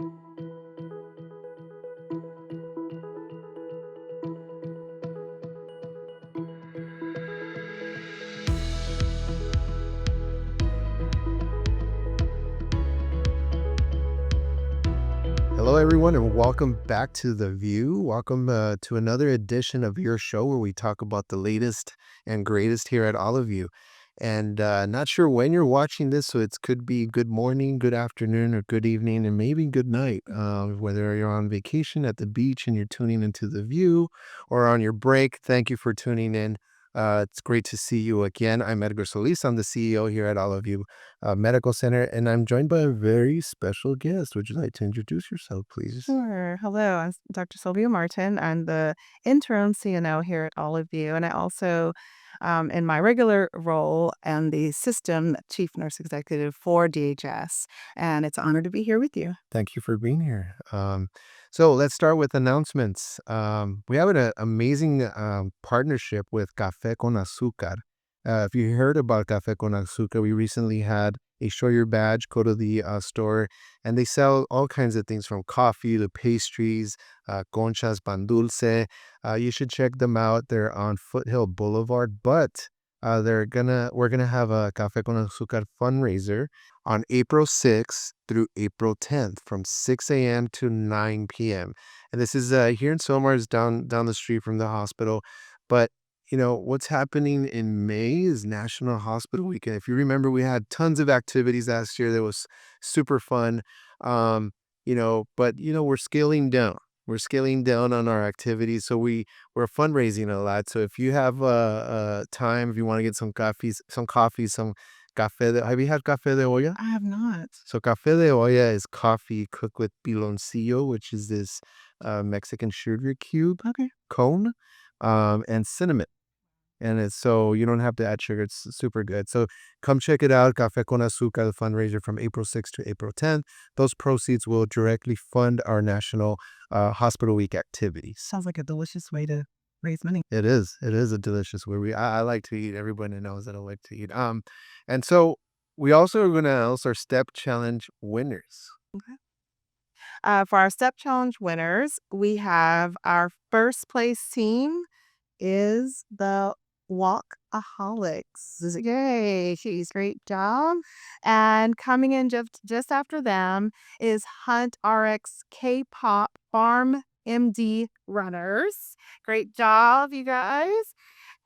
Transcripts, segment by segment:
Hello, everyone, and welcome back to The View. Welcome to another edition of your show where we talk about the latest and greatest here at all of you. And not sure when you're watching this, so it could be good morning, good afternoon, or good evening, and maybe good night. Whether you're on vacation at the beach and you're tuning into The View or on your break, thank you for tuning in. It's great to see you again. I'm Edgar Solis. I'm the CEO here at All of You Medical Center, and I'm joined by a very special guest. Would you like to introduce yourself, please? Sure. Hello, I'm Dr. Sylvia Martin. I'm the interim CNO here at All of You, and I also, in my regular role, am the system chief nurse executive for DHS. And it's an honor to be here with you. Thank you for being here. So let's start with announcements. We have an amazing partnership with Café con Azúcar. If you heard about Café con Azúcar, we recently had a show your badge, go to the store, and they sell all kinds of things from coffee to pastries, conchas, pan dulce. You should check them out. They're on Foothill Boulevard, but we're gonna have a Café con Azúcar fundraiser on April 6th through April 10th from 6 a.m. to 9 p.m. And this is here in Somars down the street from the hospital. But what's happening in May is National Hospital Weekend. If you remember, we had tons of activities last year that was super fun. But we're scaling down. We're scaling down on our activities, so we're fundraising a lot. So if you have time, if you want to get some coffee, some café. Have you had café de olla? I have not. So café de olla is coffee cooked with piloncillo, which is this Mexican sugar cube Okay. cone, and cinnamon. And it's so you don't have to add sugar. It's super good. So come check it out. Café con Azúcar, the fundraiser from April 6th to April 10th. Those proceeds will directly fund our National Hospital Week activities. Sounds like a delicious way to raise money. It is. It is a delicious way. I like to eat. Everybody knows that I like to eat. And so we also are going to announce our Step Challenge winners. Okay. For our Step Challenge winners, we have our first place team is the Walkaholics. Yay, she's great job. And coming in just after them is Hunt RX K-pop Farm MD runners. Great job, you guys.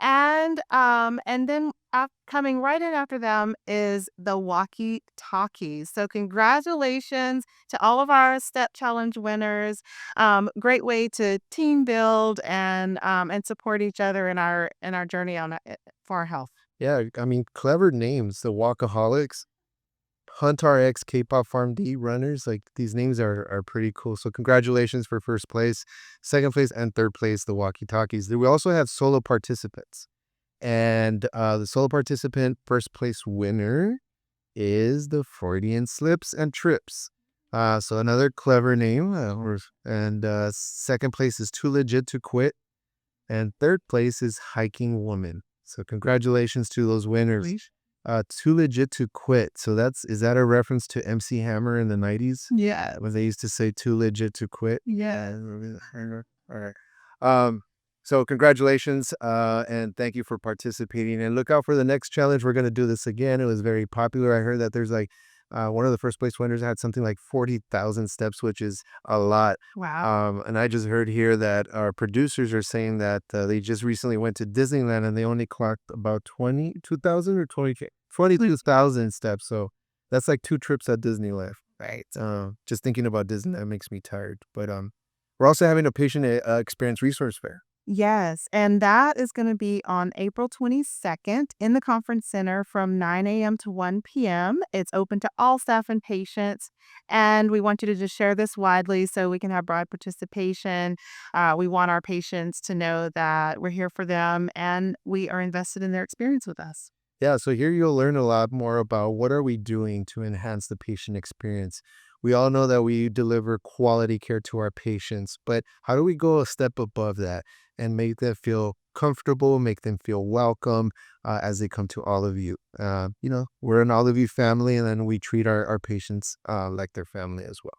And then coming right in after them is the Walkie Talkies. So congratulations to all of our Step Challenge winners. Great way to team build and support each other in our journey for our health. Yeah, I mean, clever names. The Walkaholics, Hunt RX, K-pop Farm D runners. Like these names are pretty cool. So congratulations for first place, second place, and third place, the Walkie Talkies. We also have solo participants. And the solo participant first place winner is the Freudian Slips and Trips. So another clever name. And second place is Too Legit to Quit. And third place is Hiking Woman. So congratulations to those winners. Please. Too Legit to Quit. So is that a reference to MC Hammer in the 90s? Yeah. When they used to say too legit to quit? Yeah. All right. So congratulations, and thank you for participating. And look out for the next challenge. We're going to do this again. It was very popular. I heard that there's one of the first place winners had something like 40,000 steps, which is a lot. Wow. And I just heard here that our producers are saying that they just recently went to Disneyland and they only clocked about 22,000 or 22,000 steps. So that's like 2 trips at Disneyland. Right. Just thinking about Disney, that makes me tired. But we're also having a patient experience resource fair. Yes, and that is gonna be on April 22nd in the conference center from 9 a.m. to 1 p.m. It's open to all staff and patients, and we want you to just share this widely so we can have broad participation. We want our patients to know that we're here for them and we are invested in their experience with us. Yeah, so here you'll learn a lot more about what are we doing to enhance the patient experience. We all know that we deliver quality care to our patients, but how do we go a step above that and make them feel comfortable, make them feel welcome as they come to all of you? We're an all of you family, and then we treat our patients like their family as well.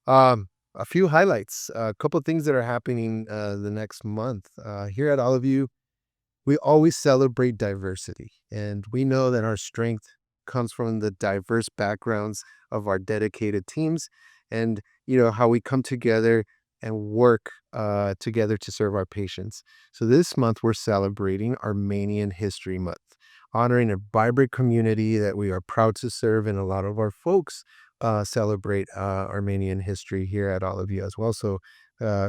A few highlights, a couple of things that are happening the next month. Here at All of You, we always celebrate diversity, and we know that our strength comes from the diverse backgrounds of our dedicated teams, and how we come together and work together to serve our patients. So this month we're celebrating Armenian History Month, honoring a vibrant community that we are proud to serve, and a lot of our folks celebrate Armenian history here at All of You as well. So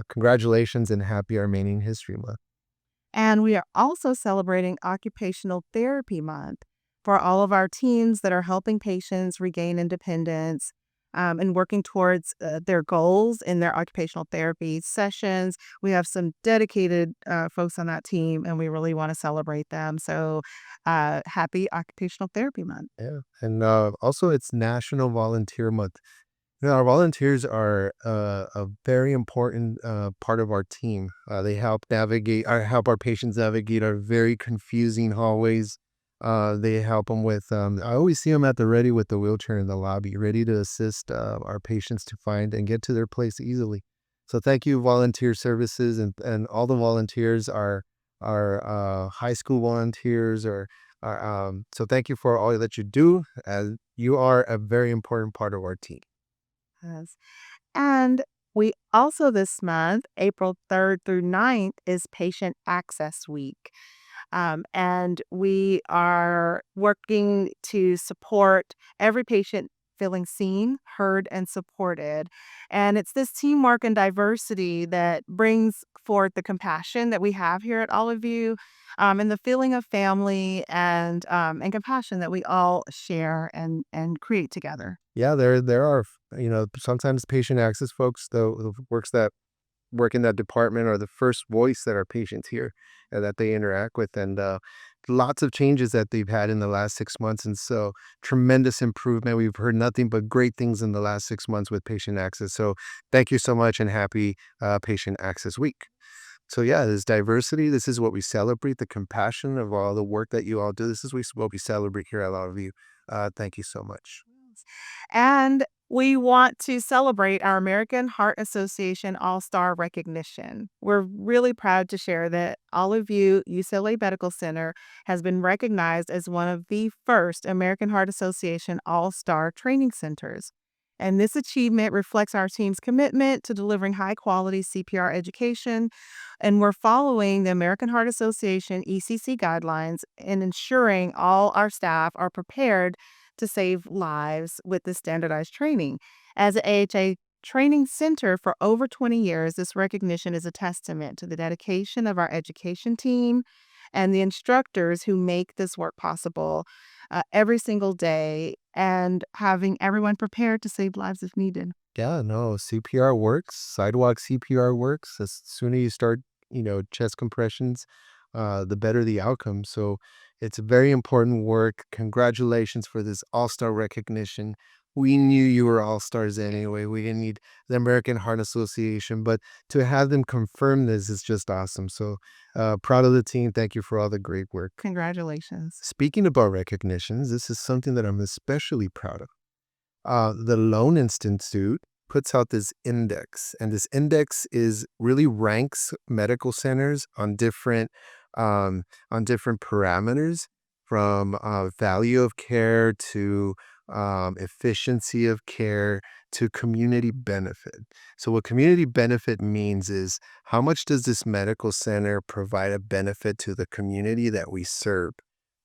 congratulations and happy Armenian History Month. And we are also celebrating Occupational Therapy Month for all of our teams that are helping patients regain independence and working towards their goals in their occupational therapy sessions. We have some dedicated folks on that team, and we really want to celebrate them. So, happy Occupational Therapy Month. Yeah. And also, it's National Volunteer Month. Our volunteers are a very important part of our team. They help our patients navigate our very confusing hallways. They help them with, I always see them at the ready with the wheelchair in the lobby, ready to assist our patients to find and get to their place easily. So thank you, volunteer services, and all the volunteers are high school volunteers so thank you for all that you do, as you are a very important part of our team. Yes. And we also this month, April 3rd through 9th, is Patient Access Week. And we are working to support every patient feeling seen, heard, and supported. And it's this teamwork and diversity that brings forth the compassion that we have here at All of You, and the feeling of family and compassion that we all share and create together. Yeah, there are, sometimes patient access folks, the works that work in that department are the first voice that our patients hear and that they interact with, and lots of changes that they've had in the last 6 months, and so tremendous improvement. We've heard nothing but great things in the last 6 months with patient access. So thank you so much, and happy Patient Access Week. So yeah, this diversity. This is what we celebrate. The compassion of all the work that you all do. This is what we celebrate here at Lot of You. Thank you so much. And we want to celebrate our American Heart Association All-Star recognition. We're really proud to share that All of You UCLA Medical Center has been recognized as one of the first American Heart Association All-Star training centers. And this achievement reflects our team's commitment to delivering high-quality CPR education, and we're following the American Heart Association ECC guidelines and ensuring all our staff are prepared to save lives with this standardized training. As a AHA training center for over 20 years, this recognition is a testament to the dedication of our education team and the instructors who make this work possible every single day and having everyone prepared to save lives if needed. Yeah, no, CPR works. Sidewalk CPR works. As soon as you start, chest compressions, the better the outcome. So it's a very important work. Congratulations for this all-star recognition. We knew you were all-stars anyway. We didn't need the American Heart Association, but to have them confirm this is just awesome. So proud of the team. Thank you for all the great work. Congratulations. Speaking about recognitions, this is something that I'm especially proud of. The Lown Institute puts out this index, and this index is really ranks medical centers on different parameters, from value of care to efficiency of care to community benefit. So what community benefit means is, how much does this medical center provide a benefit to the community that we serve,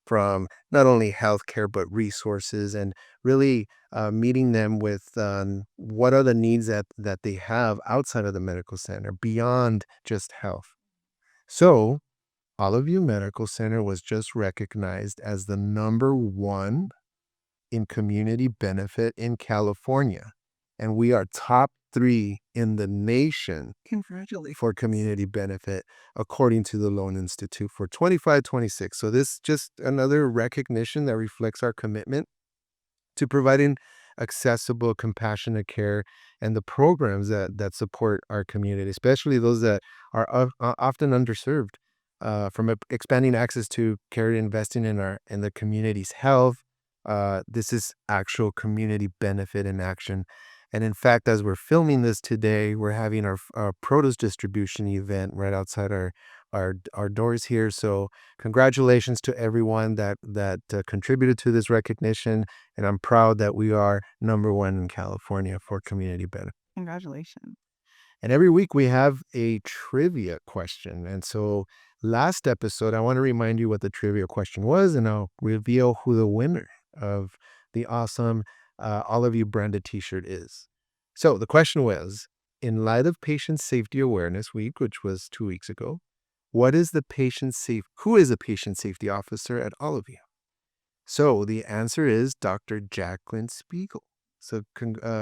from not only healthcare but resources, and really meeting them with what are the needs that they have outside of the medical center beyond just health. So All of You Medical Center was just recognized as the number one in community benefit in California, and we are top three in the nation Congratulations. for community benefit, according to the Loan Institute for 25-26. So this just another recognition that reflects our commitment to providing accessible, compassionate care, and the programs that support our community, especially those that are often underserved. From expanding access to care, investing in the community's health. This is actual community benefit in action. And in fact, as we're filming this today, we're having our produce distribution event right outside our doors here. So congratulations to everyone that contributed to this recognition. And I'm proud that we are number one in California for community benefit. Congratulations. And every week we have a trivia question. And so last episode, I want to remind you what the trivia question was, and I'll reveal who the winner of the awesome All of You branded t-shirt is. So the question was, in light of Patient Safety Awareness Week, which was 2 weeks ago, who is a patient safety officer at All of You? So the answer is Dr. Jacqueline Spiegel. So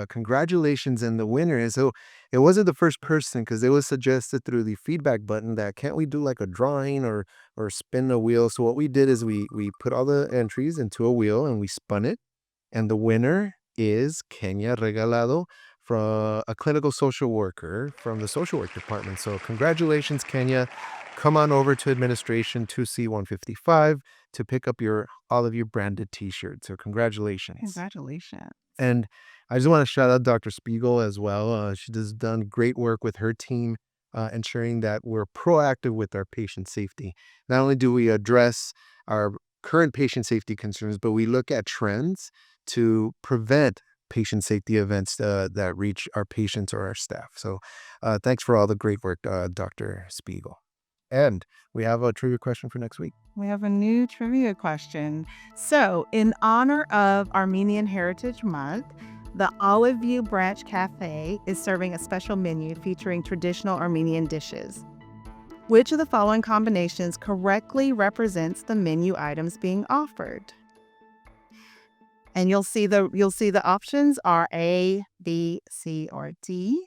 congratulations, and the winner is, so it wasn't the first person, because it was suggested through the feedback button that can't we do like a drawing or spin a wheel. So what we did is we put all the entries into a wheel and we spun it, and the winner is Kenya Regalado, from a clinical social worker from the social work department. So congratulations, Kenya. Come on over to administration 2C155 to pick up your All of You branded t-shirt. So congratulations. Congratulations. And I just want to shout out Dr. Spiegel as well. She has done great work with her team, ensuring that we're proactive with our patient safety. Not only do we address our current patient safety concerns, but we look at trends to prevent patient safety events that reach our patients or our staff. So thanks for all the great work, Dr. Spiegel. And we have a trivia question for next week. We have a new trivia question. So, in honor of Armenian Heritage Month, the Olive View Branch Café is serving a special menu featuring traditional Armenian dishes. Which of the following combinations correctly represents the menu items being offered? And you'll see the options are A, B, C, or D.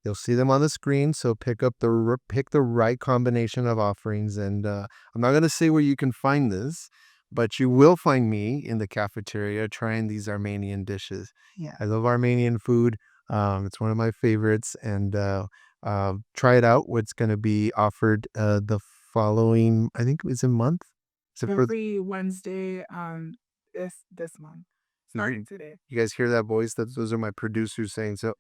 You'll see them on the screen, so pick the right combination of offerings. And I'm not going to say where you can find this, but you will find me in the cafeteria trying these Armenian dishes. Yeah. I love Armenian food. It's one of my favorites. And try it out. What's going to be offered the following, I think it's a month. Every Wednesday, this month, starting today. You guys hear that voice? Those are my producers saying so.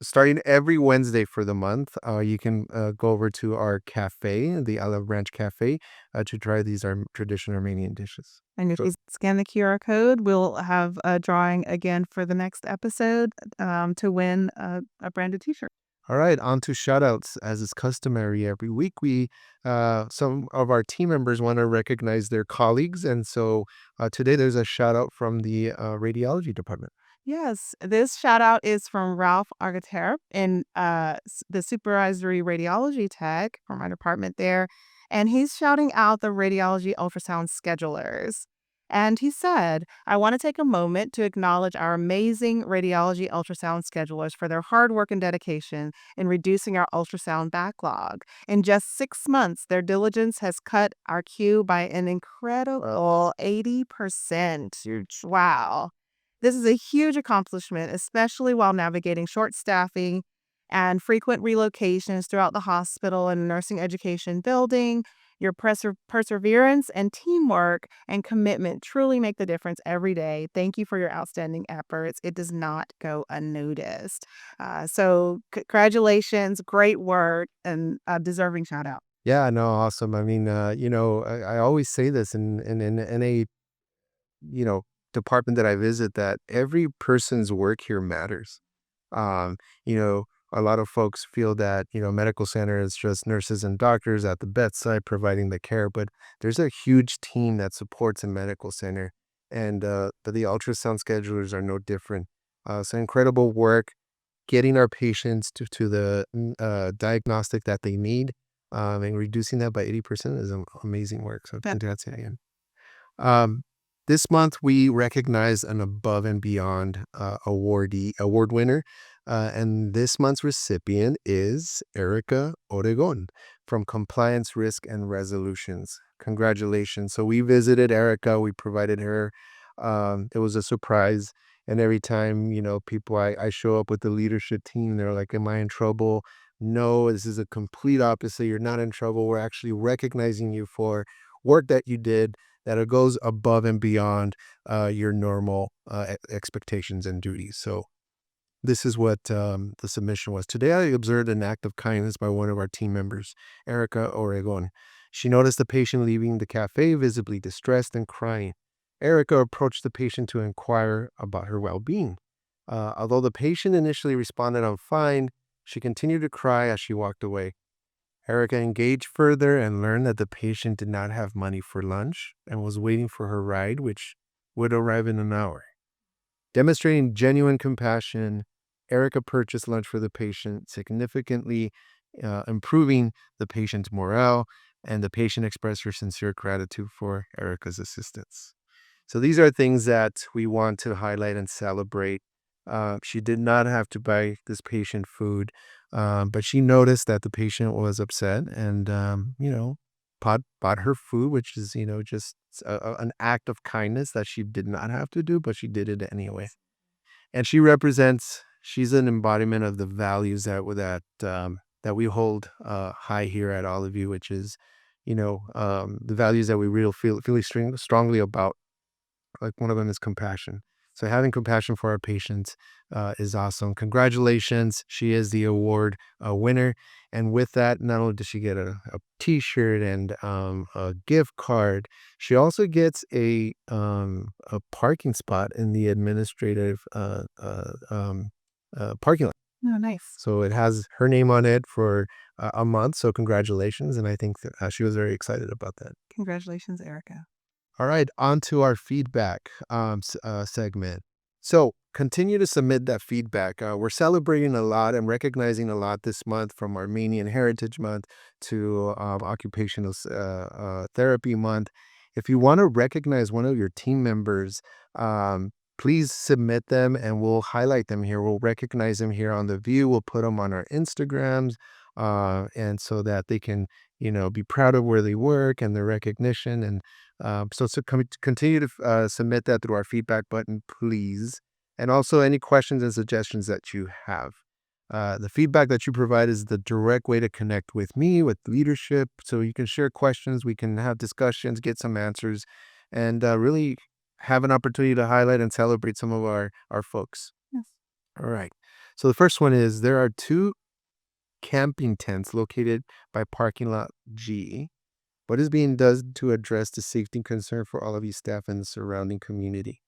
Starting every Wednesday for the month, you can go over to our cafe, the Olive Branch Cafe, to try these traditional Armenian dishes. And if you scan the QR code, we'll have a drawing again for the next episode to win a branded t-shirt. All right, on to shout-outs. As is customary every week, some of our team members want to recognize their colleagues, and so today there's a shout-out from the radiology department. Yes, this shout out is from Ralph Argater in the supervisory radiology tech from my department there. And he's shouting out the radiology ultrasound schedulers. And he said, I want to take a moment to acknowledge our amazing radiology ultrasound schedulers for their hard work and dedication in reducing our ultrasound backlog. In just 6 months, their diligence has cut our queue by an incredible 80%. Wow. This is a huge accomplishment, especially while navigating short staffing and frequent relocations throughout the hospital and nursing education building. Your perseverance and teamwork and commitment truly make the difference every day. Thank you for your outstanding efforts. It does not go unnoticed. So congratulations, great work, and a deserving shout out. Yeah, no, awesome. I mean, I always say this in a department that I visit, that every person's work here matters. Um, you know, a lot of folks feel that, medical center is just nurses and doctors at the bedside providing the care, but there's a huge team that supports a medical center. And but the ultrasound schedulers are no different. So incredible work getting our patients to the diagnostic that they need, and reducing that by 80% is amazing work. So Yeah. congrats again. Um, this month we recognize an above and beyond award winner, and this month's recipient is Erica Oregon from Compliance Risk and Resolutions. Congratulations! So we visited Erica. We provided her. It was a surprise, and every time people, I show up with the leadership team, they're like, "Am I in trouble?" No, this is a complete opposite. You're not in trouble. We're actually recognizing you for work that you did that it goes above and beyond your normal expectations and duties. So This is what the submission was. Today, I observed an act of kindness by one of our team members, Erica Oregon. She noticed the patient leaving the cafe visibly distressed and crying. Erica approached the patient to inquire about her well being. Although the patient initially responded, "I'm fine," she continued to cry as she walked away. Erica engaged further and learned that the patient did not have money for lunch and was waiting for her ride, which would arrive in an hour. Demonstrating genuine compassion, Erica purchased lunch for the patient, significantly improving the patient's morale, and the patient expressed her sincere gratitude for Erica's assistance. So these are things that we want to highlight and celebrate. She did not have to buy this patient food, but she noticed that the patient was upset and, bought her food, which is, just an act of kindness that she did not have to do, but she did it anyway. And she's an embodiment of the values that we hold high here at all of you, which is, the values that we really feel strongly about. Like one of them is compassion. So having compassion for our patients is awesome. Congratulations. She is the award winner. And with that, not only does she get a t-shirt and a gift card, she also gets a parking spot in the administrative parking lot. Oh, nice. So it has her name on it for a month. So congratulations. And I think that, she was very excited about that. Congratulations, Erica. All right, on to our feedback segment. So continue to submit that feedback. We're celebrating a lot and recognizing a lot this month, from Armenian Heritage Month to Occupational Therapy Month. If you want to recognize one of your team members, please submit them and we'll highlight them here. We'll recognize them here on the View. We'll put them on our Instagrams, and so that they can, be proud of where they work and their recognition. And continue to submit that through our feedback button, please. And also any questions and suggestions that you have. The feedback that you provide is the direct way to connect with me, with leadership. So you can share questions, we can have discussions, get some answers, and really have an opportunity to highlight and celebrate some of our folks. Yes. All right. So the first one is, there are 2 camping tents located by parking lot G. What is being done to address the safety concern for all of you staff and the surrounding community?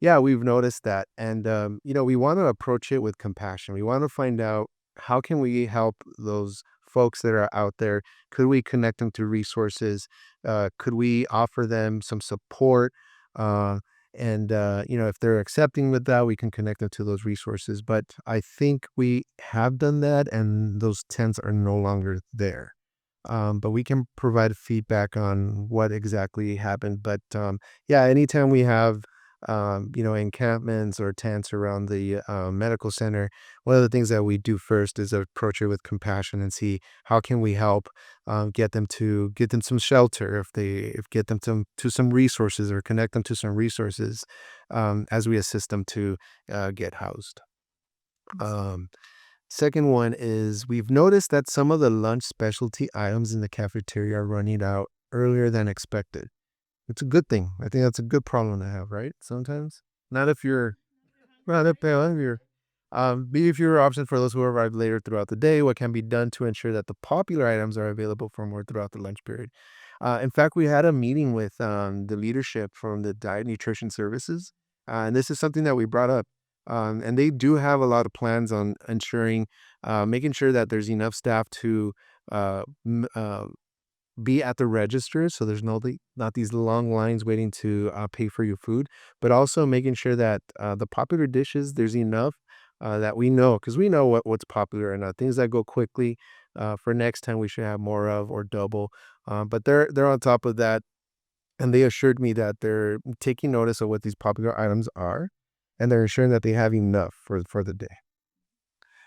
Yeah, we've noticed that. And, we want to approach it with compassion. We want to find out, how can we help those folks that are out there? Could we connect them to resources? Could we offer them some support? And, if they're accepting with that, we can connect them to those resources. But I think we have done that and those tents are no longer there. But we can provide feedback on what exactly happened. But yeah, anytime we have encampments or tents around the medical center, one of the things that we do first is approach it with compassion and see how can we help get them some shelter, if get them to some resources, or connect them to some resources as we assist them to get housed. Um, Second one is, we've noticed that some of the lunch specialty items in the cafeteria are running out earlier than expected. It's a good thing. I think that's a good problem to have, right? Sometimes. Not if you're, well, if you're, be if your option for those who arrive later throughout the day. What can be done to ensure that the popular items are available for more throughout the lunch period? In fact, we had a meeting with the leadership from the diet nutrition services, and this is something that we brought up. And they do have a lot of plans on making sure that there's enough staff to uh, m- uh, be at the register, so there's not these long lines waiting to pay for your food, but also making sure that the popular dishes, there's enough that we know, because we know what's popular and things that go quickly. For next time, we should have more of, or double. But they're on top of that, and they assured me that they're taking notice of what these popular items are, and they're ensuring that they have enough for the day.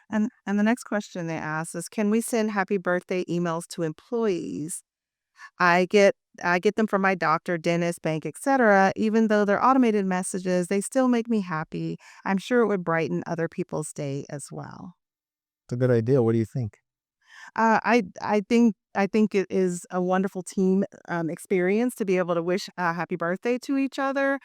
And the next question they ask is, can we send happy birthday emails to employees? I get them from my doctor, dentist, bank, etc. Even though they're automated messages, they still make me happy. I'm sure it would brighten other people's day as well. It's a good idea. What do you think? I think I think it is a wonderful team experience to be able to wish a happy birthday to each other,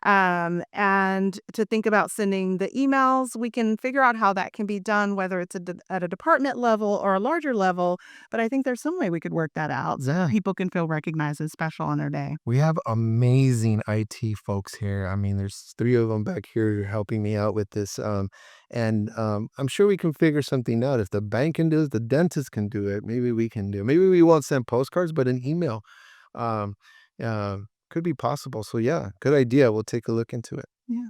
and to think about sending the emails. We can figure out how that can be done, whether it's at a department level or a larger level. But I think there's some way we could work that out so people can feel recognized as special on their day. We have amazing IT folks here. I mean, there's 3 of them back here helping me out with this, I'm sure we can figure something out. If the bank can do it, the dentist can do it, maybe we can do it. Maybe we won't send postcards, but an email, um, could be possible. So, yeah, good idea. We'll take a look into it. Yeah.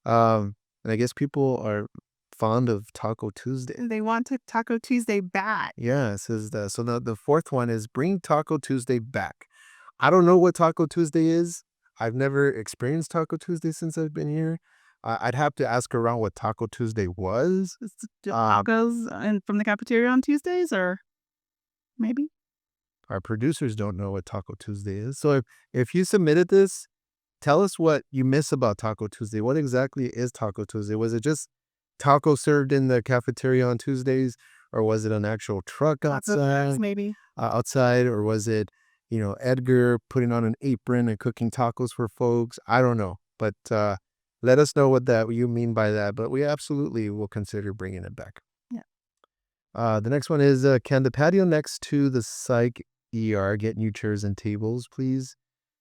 And I guess people are fond of Taco Tuesday. They want to Taco Tuesday back. Yeah, it says that. So the 4th one is bring Taco Tuesday back. I don't know what Taco Tuesday is. I've never experienced Taco Tuesday since I've been here. I'd have to ask around what Taco Tuesday was. It's tacos and from the cafeteria on Tuesdays, or maybe. Our producers don't know what Taco Tuesday is. So if you submitted this, tell us what you miss about Taco Tuesday. What exactly is Taco Tuesday? Was it just tacos served in the cafeteria on Tuesdays, or was it an actual truck Lots of outside? snacks, maybe. Outside, or was it, Edgar putting on an apron and cooking tacos for folks? I don't know, but let us know what you mean by that. But we absolutely will consider bringing it back. Yeah. The next one is, can the patio next to the psych ER get new chairs and tables, please?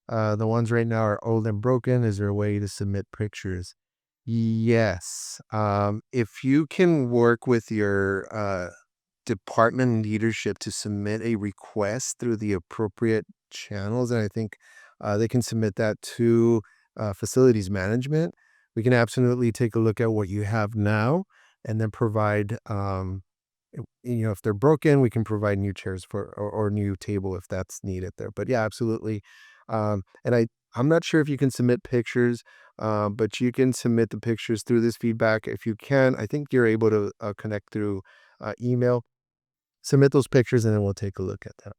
The ones right now are old and broken. Is there a way to submit pictures? Yes. If you can work with your department leadership to submit a request through the appropriate channels, and I think they can submit that to facilities management. We can absolutely take a look at what you have now and then provide, if they're broken, we can provide new chairs or new table if that's needed there. But yeah, absolutely. I'm not sure if you can submit pictures, but you can submit the pictures through this feedback. If you can, I think you're able to connect through email. Submit those pictures and then we'll take a look at that.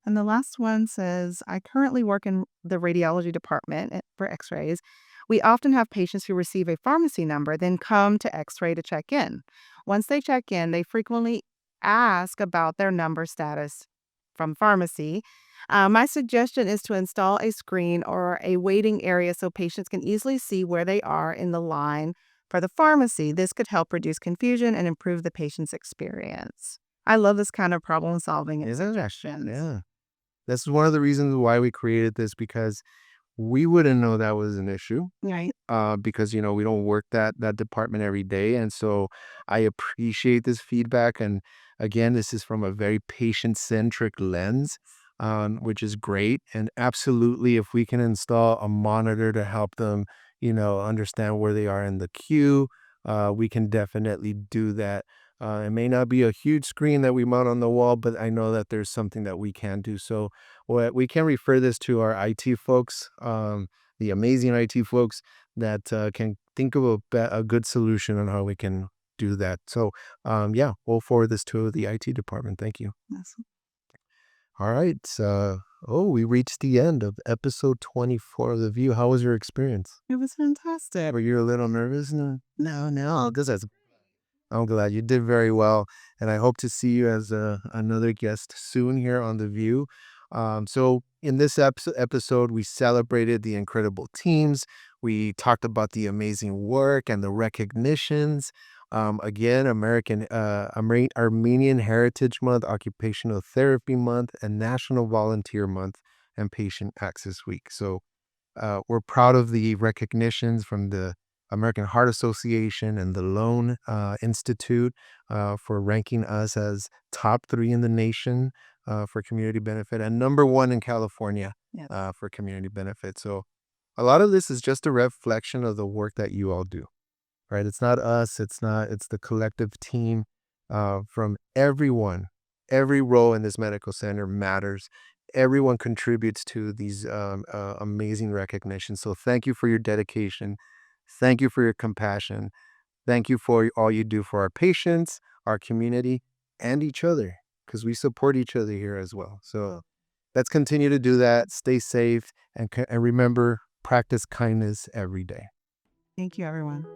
And the last one says, I currently work in the radiology department for x-rays. We often have patients who receive a pharmacy number, then come to x-ray to check in. Once they check in, they frequently ask about their number status from pharmacy. My suggestion is to install a screen or a waiting area so patients can easily see where they are in the line for the pharmacy. This could help reduce confusion and improve the patient's experience. I love this kind of problem solving and suggestions. Yeah. This is one of the reasons why we created this, because we wouldn't know that was an issue. Right. Because, we don't work that department every day. And so I appreciate this feedback. And again, this is from a very patient-centric lens, which is great. And absolutely, if we can install a monitor to help them, understand where they are in the queue, we can definitely do that. It may not be a huge screen that we mount on the wall, but I know that there's something that we can do. So we can refer this to our IT folks, the amazing IT folks that can think of a good solution on how we can do that. So yeah, we'll forward this to the IT department. Thank you. Yes. All right. We reached the end of episode 24 of The View. How was your experience? It was fantastic. Were you a little nervous? No, because I'm glad you did very well, and I hope to see you as another guest soon here on The View. So in this episode, we celebrated the incredible teams. We talked about the amazing work and the recognitions. Again, Armenian Heritage Month, Occupational Therapy Month, and National Volunteer Month, and Patient Access Week. So we're proud of the recognitions from the American Heart Association and the Lown Institute for ranking us as top 3 in the nation for community benefit, and number 1 in California for community benefit. So a lot of this is just a reflection of the work that you all do, right? It's not us. It's the collective team from everyone. Every role in this medical center matters. Everyone contributes to these amazing recognitions. So thank you for your dedication. Thank you for your compassion. Thank you for all you do for our patients, our community, and each other, because we support each other here as well. So let's continue to do that. Stay safe, and remember, practice kindness every day. Thank you, everyone.